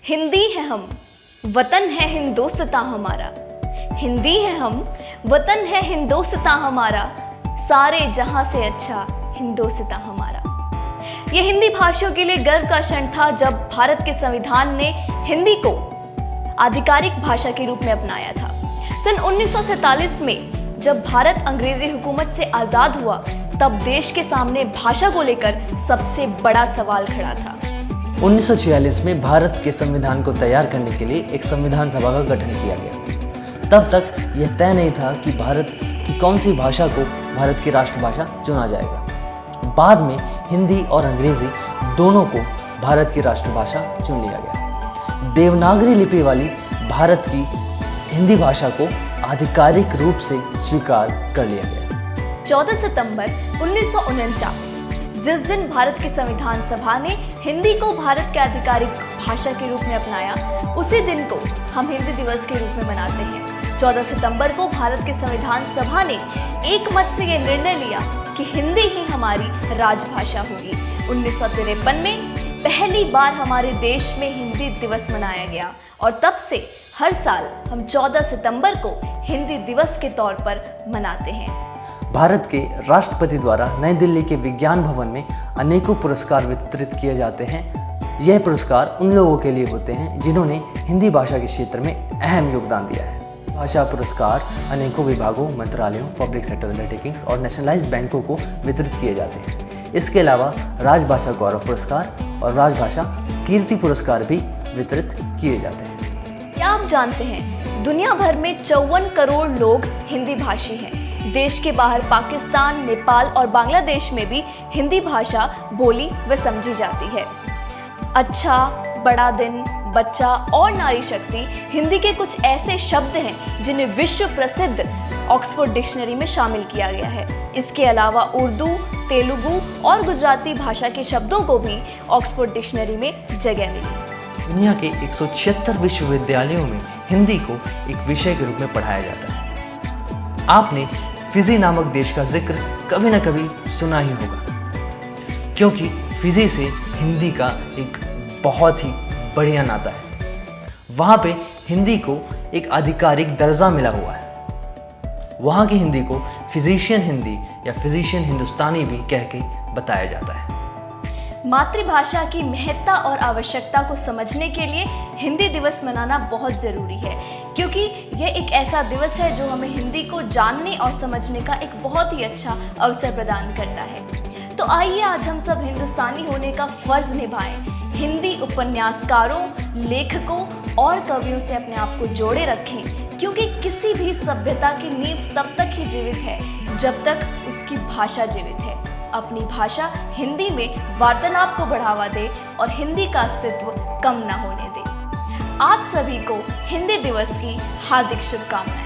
हिंदी है हम, वतन है हिंदोस्तां हमारा। हिंदी है हम, वतन है हिंदोस्तां हमारा। सारे जहां से अच्छा हिंदोस्तां हमारा। यह हिंदी भाषियों के लिए गर्व का क्षण था जब भारत के संविधान ने हिंदी को आधिकारिक भाषा के रूप में अपनाया था। सन 1947 में जब भारत अंग्रेजी हुकूमत से आज़ाद हुआ, तब देश के सामने भाषा को लेकर सबसे बड़ा सवाल खड़ा था। 1946 में भारत के संविधान को तैयार करने के लिए एक संविधान सभा का गठन किया गया। तब तक यह तय नहीं था कि भारत की कौन सी भाषा को भारत की राष्ट्रभाषा चुना जाएगा। बाद में हिंदी और अंग्रेजी दोनों को भारत की राष्ट्रभाषा चुन लिया गया। देवनागरी लिपि वाली भारत की हिंदी भाषा को आधिकारिक रूप से स्वीकार कर लिया गया। 14 सितंबर 1949, जिस दिन भारत की संविधान सभा ने हिंदी को भारत के आधिकारिक भाषा के रूप में अपनाया, उसी दिन को हम हिंदी दिवस के रूप में मनाते हैं। 14 सितंबर को भारत के संविधान सभा ने एक मत से यह निर्णय लिया कि हिंदी ही हमारी राजभाषा होगी। 1953 में पहली बार हमारे देश में हिंदी दिवस मनाया गया और तब से हर साल हम 14 सितंबर को हिंदी दिवस के तौर पर मनाते हैं। भारत के राष्ट्रपति द्वारा नई दिल्ली के विज्ञान भवन में अनेकों पुरस्कार वितरित किए जाते हैं। यह पुरस्कार उन लोगों के लिए होते हैं जिन्होंने हिंदी भाषा के क्षेत्र में अहम योगदान दिया है। भाषा पुरस्कार अनेकों विभागों, मंत्रालयों, पब्लिक सेक्टर अंडरटेकिंग्स और नेशनलाइज्ड बैंकों को वितरित किए जाते हैं। इसके अलावा राजभाषा गौरव पुरस्कार और राजभाषा कीर्ति पुरस्कार भी वितरित किए जाते हैं। क्या आप जानते हैं, दुनिया भर में 54 करोड़ लोग हिंदी भाषी हैं। देश के बाहर पाकिस्तान, नेपाल और बांग्लादेश में भी हिंदी भाषा बोली व समझी जाती है। अच्छा, बड़ा दिन, बच्चा और नारी शक्ति हिंदी के कुछ ऐसे शब्द हैं जिन्हें विश्व प्रसिद्ध ऑक्सफोर्ड डिक्शनरी में शामिल किया गया है। इसके अलावा उर्दू, तेलुगु और गुजराती भाषा के शब्दों को भी ऑक्सफोर्ड डिक्शनरी में जगह मिली। दुनिया के 176 विश्वविद्यालयों में हिंदी को एक विषय के रूप में पढ़ाया जाता है। आपने फिजी नामक देश का जिक्र कभी ना कभी सुना ही होगा, क्योंकि फिजी से हिंदी का एक बहुत ही बढ़िया नाता है। वहाँ पे हिंदी को एक आधिकारिक दर्जा मिला हुआ है। वहाँ की हिंदी को फिजिशियन हिंदी या फिजिशियन हिंदुस्तानी भी कह के बताया जाता है। मातृभाषा की महत्ता और आवश्यकता को समझने के लिए हिंदी दिवस मनाना बहुत ज़रूरी है, क्योंकि यह एक ऐसा दिवस है जो हमें हिंदी को जानने और समझने का एक बहुत ही अच्छा अवसर प्रदान करता है। तो आइए आज हम सब हिंदुस्तानी होने का फ़र्ज़ निभाएं। हिंदी उपन्यासकारों, लेखकों और कवियों से अपने आप को जोड़े रखें, क्योंकि किसी भी सभ्यता की नींव तब तक ही जीवित है जब तक उसकी भाषा जीवित है। अपनी भाषा हिंदी में वार्तालाप को बढ़ावा दे और हिंदी का अस्तित्व कम न होने दे। आप सभी को हिंदी दिवस की हार्दिक शुभकामनाएं।